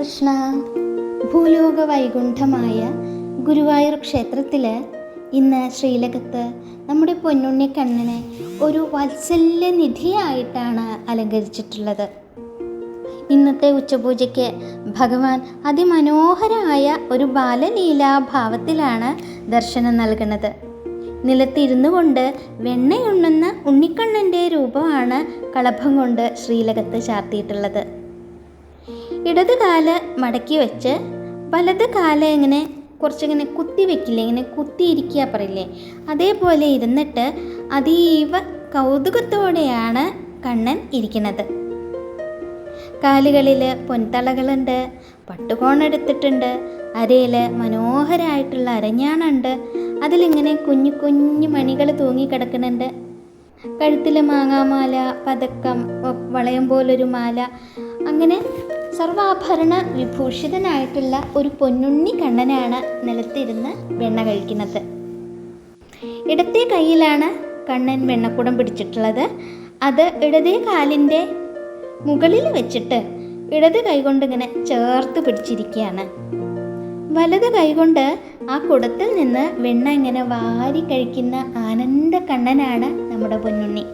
കൃഷ്ണ. ഭൂലോക വൈകുണ്ഠമായ ഗുരുവായൂർ ക്ഷേത്രത്തിൽ ഇന്ന് ശ്രീലകത്ത് നമ്മുടെ പൊന്നുണ്ണി കണ്ണനെ ഒരു വാത്സല്യനിധിയായിട്ടാണ് അലങ്കരിച്ചിട്ടുള്ളത്. ഇന്നത്തെ ഉച്ചപൂജയ്ക്ക് ഭഗവാൻ അതിമനോഹരമായ ഒരു ബാലലീലാഭാവത്തിലാണ് ദർശനം നൽകുന്നത്. നിലത്തിരുന്നു കൊണ്ട് വെണ്ണയുണ്ണുന്ന ഉണ്ണിക്കണ്ണൻ്റെ രൂപമാണ് കളഭം കൊണ്ട് ശ്രീലകത്ത് ചാർത്തിയിട്ടുള്ളത്. ഇടത് കാല് മടക്കി വെച്ച് വലത് കാല് ഇങ്ങനെ കുറച്ചിങ്ങനെ കുത്തി വെക്കില്ലേ, ഇങ്ങനെ കുത്തിയിരിക്കുക പറയില്ലേ, അതേപോലെ ഇരുന്നിട്ട് അതീവ കൗതുകത്തോടെയാണ് കണ്ണൻ ഇരിക്കുന്നത്. കാലുകളിൽ പൊൻതളകളുണ്ട്, പട്ടുകോണെടുത്തിട്ടുണ്ട്, അരയിൽ മനോഹരമായിട്ടുള്ള അരഞ്ഞാണുണ്ട്, അതിലിങ്ങനെ കുഞ്ഞു കുഞ്ഞു മണികൾ തൂങ്ങിക്കിടക്കുന്നുണ്ട്. കഴുത്തിൽ മാങ്ങാമാല, പതക്കം, വളയം പോലൊരു മാല, അങ്ങനെ സർവാഭരണ വിഭൂഷിതനായിട്ടുള്ള ഒരു പൊന്നുണ്ണി കണ്ണനാണ് നിലത്തിരുന്ന് വെണ്ണ കഴിക്കുന്നത്. ഇടത്തെ കയ്യിലാണ് കണ്ണൻ വെണ്ണക്കുടം പിടിച്ചിട്ടുള്ളത്. അത് ഇടതേ കാലിൻ്റെ മുകളിൽ വെച്ചിട്ട് ഇടത് കൈകൊണ്ട് ഇങ്ങനെ ചേർത്ത് പിടിച്ചിരിക്കുകയാണ്. വലത് കൈകൊണ്ട് ആ കുടത്തിൽ നിന്ന് വെണ്ണ ഇങ്ങനെ വാരി കഴിക്കുന്ന ആനന്ദ കണ്ണനാണ് നമ്മുടെ പൊന്നുണ്ണി.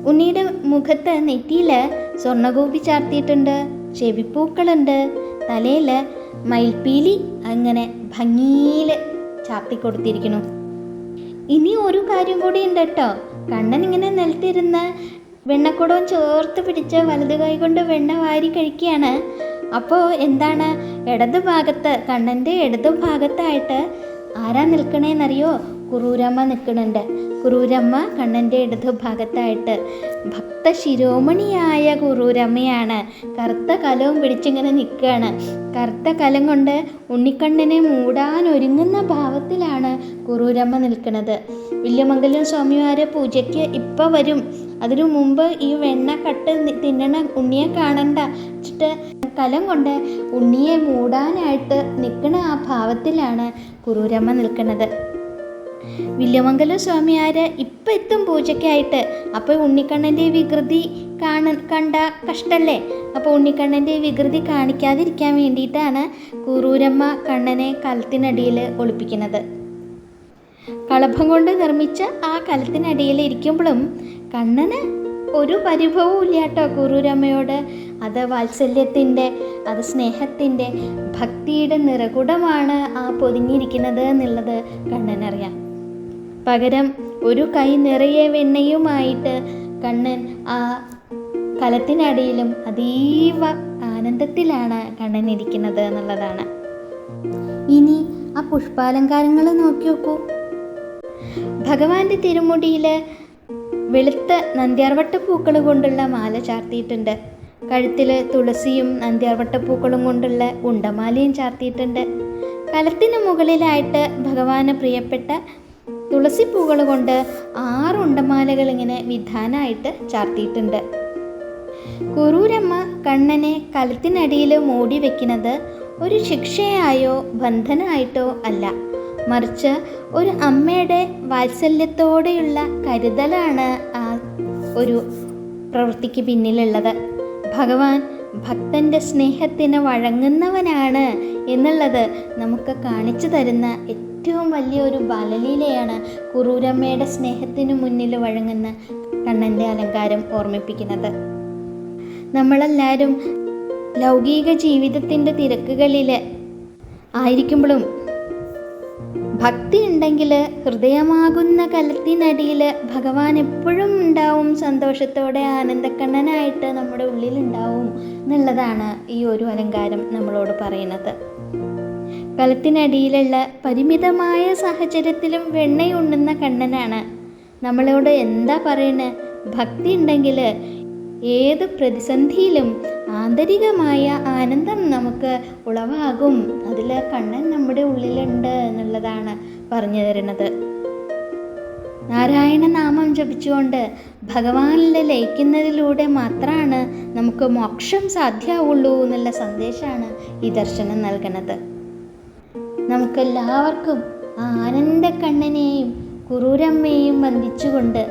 ഉണ്ണിയുടെ മുഖത്ത് നെറ്റിയിൽ സ്വർണ്ണഗോപി ചാർത്തിയിട്ടുണ്ട്, ചെവിപ്പൂക്കളുണ്ട്, തലയിൽ മയിൽപ്പീലി അങ്ങനെ ഭംഗിയിൽ ചാർത്തി കൊടുത്തിരിക്കുന്നു. ഇനി ഒരു കാര്യം കൂടി ഉണ്ട് കേട്ടോ. കണ്ണൻ ഇങ്ങനെ നിലത്തിരുന്ന് വെണ്ണക്കുടവും ചേർത്ത് പിടിച്ച് വലത് കൈ കൊണ്ട് വെണ്ണ വാരി കഴിക്കുകയാണ്. അപ്പോൾ എന്താണ്, ഇടതു ഭാഗത്ത്, കണ്ണൻ്റെ ഇടതു ഭാഗത്തായിട്ട് ആരാ നിൽക്കണേന്നറിയോ? കുറൂരമ്മ നിൽക്കുന്നുണ്ട്. കുറൂരമ്മ കണ്ണൻ്റെ ഇടതു ഭാഗത്തായിട്ട് ഭക്തശിരോമണിയായ കുറൂരമ്മയാണ്. കറുത്ത കലവും പിടിച്ചിങ്ങനെ നിൽക്കുകയാണ്. കറുത്ത കലം കൊണ്ട് ഉണ്ണിക്കണ്ണനെ മൂടാൻ ഒരുങ്ങുന്ന ഭാവത്തിലാണ് കുറൂരമ്മ നിൽക്കുന്നത്. വില്യമംഗലം സ്വാമിമാരെ പൂജയ്ക്ക് ഇപ്പം വരും. അതിനു മുമ്പ് ഈ വെണ്ണ കട്ട് തിന്നണ ഉണ്ണിയെ കാണണ്ട വെച്ചിട്ട് കലം കൊണ്ട് ഉണ്ണിയെ മൂടാനായിട്ട് നിൽക്കണ ആ ഭാവത്തിലാണ് കുറൂരമ്മ നിൽക്കുന്നത്. വില്യമംഗലം സ്വാമിയാർ ഇപ്പം എത്തും പൂജയ്ക്കായിട്ട്. അപ്പോൾ ഉണ്ണിക്കണ്ണൻ്റെ വികൃതി കണ്ട കഷ്ടല്ലേ. അപ്പോൾ ഉണ്ണിക്കണ്ണൻ്റെ വികൃതി കാണിക്കാതിരിക്കാൻ വേണ്ടിയിട്ടാണ് കുറൂരമ്മ കണ്ണനെ കലത്തിനടിയിൽ ഒളിപ്പിക്കുന്നത്. കളഭം കൊണ്ട് നിർമ്മിച്ച ആ കലത്തിനടിയിൽ ഇരിക്കുമ്പോഴും കണ്ണന് ഒരു പരിഭവവും ഇല്ല കേട്ടോ കുറൂരമ്മയോട്. അത് വാത്സല്യത്തിൻ്റെ, അത് സ്നേഹത്തിൻ്റെ, ഭക്തിയുടെ നിറകുടമാണ് ആ പൊതിഞ്ഞിരിക്കുന്നത് എന്നുള്ളത് കണ്ണനറിയാം. പകരം ഒരു കൈ നിറയെ വെണ്ണയുമായിട്ട് കണ്ണൻ ആ കലത്തിനടിയിലും അതീവ ആനന്ദത്തിലാണ് കണ്ണൻ ഇരിക്കുന്നത് എന്നുള്ളതാണ്. ഇനി ആ പുഷ്പാലങ്കാരങ്ങൾ നോക്കി നോക്കൂ. ഭഗവാന്റെ തിരുമുടിയിൽ വെളുത്ത നന്ദ്യാർവട്ടപ്പൂക്കൾ കൊണ്ടുള്ള മാല ചാർത്തിയിട്ടുണ്ട്. കഴുത്തിൽ തുളസിയും നന്ദ്യാർവട്ടപ്പൂക്കളും കൊണ്ടുള്ള ഉണ്ടമാലയും ചാർത്തിയിട്ടുണ്ട്. കലത്തിന് മുകളിലായിട്ട് ഭഗവാന് പ്രിയപ്പെട്ട തുളസിപ്പൂകൾ കൊണ്ട് 6 ഉണ്ടമാലകൾ ഇങ്ങനെ വിധാനമായിട്ട് ചാർത്തിയിട്ടുണ്ട്. കുറൂരമ്മ കണ്ണനെ കലത്തിനടിയിൽ മൂടി വെക്കുന്നത് ഒരു ശിക്ഷയായോ ബന്ധനമായിട്ടോ അല്ല, മറിച്ച് ഒരു അമ്മയുടെ വാത്സല്യത്തോടെയുള്ള കരുതലാണ് ആ ഒരു പ്രവൃത്തിക്ക് പിന്നിലുള്ളത്. ഭഗവാൻ ഭക്തൻ്റെ സ്നേഹത്തിന് വഴങ്ങുന്നവനാണ് എന്നുള്ളത് നമുക്ക് കാണിച്ചു തരുന്ന ഏറ്റവും വലിയൊരു ബാലലീലയാണ് കുറൂരമ്മയുടെ സ്നേഹത്തിന് മുന്നിൽ വഴങ്ങുന്ന കണ്ണൻ്റെ അലങ്കാരം ഓർമ്മിപ്പിക്കുന്നത്. നമ്മളെല്ലാവരും ലൗകിക ജീവിതത്തിൻ്റെ തിരക്കുകളിൽ ആയിരിക്കുമ്പോഴും ഭക്തി ഉണ്ടെങ്കിൽ ഹൃദയമാകുന്ന കലത്തിനടിയിൽ ഭഗവാൻ എപ്പോഴും ഉണ്ടാവും, സന്തോഷത്തോടെ ആനന്ദക്കണ്ണനായിട്ട് നമ്മുടെ ഉള്ളിലുണ്ടാവും എന്നുള്ളതാണ് ഈ ഒരു അലങ്കാരം നമ്മളോട് പറയുന്നത്. കലത്തിനടിയിലുള്ള പരിമിതമായ സാഹചര്യത്തിലും വെണ്ണയുണ്ണുന്ന കണ്ണനാണ് നമ്മളോട് എന്താ പറയുന്നത്? ഭക്തി ഉണ്ടെങ്കിൽ ഏത് പ്രതിസന്ധിയിലും ആന്തരികമായ ആനന്ദം നമുക്ക് ഉളവാകും. അതിൽ കണ്ണൻ നമ്മുടെ ഉള്ളിലുണ്ട് എന്നുള്ളതാണ് പറഞ്ഞു തരുന്നത്. നാരായണ നാമം ജപിച്ചുകൊണ്ട് ഭഗവാനിൽ ലയിക്കുന്നതിലൂടെ മാത്രമാണ് നമുക്ക് മോക്ഷം സാധ്യമാവുള്ളൂ എന്നുള്ള സന്ദേശമാണ് ഈ ദർശനം നൽകുന്നത്. നമുക്കെല്ലാവർക്കും ആനന്ദ കണ്ണനെയും കുറൂരമ്മയെയും വന്ദിച്ചുകൊണ്ട്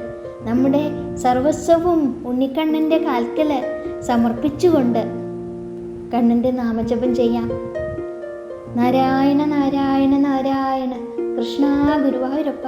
നമ്മുടെ സർവസ്വവും ഉണ്ണിക്കണ്ണൻ്റെ കാൽക്കൽ സമർപ്പിച്ചുകൊണ്ട് കണ്ണൻ്റെ നാമജപം ചെയ്യാം. നാരായണ നാരായണ നാരായണ, കൃഷ്ണ ഗുരുവായൂരപ്പ.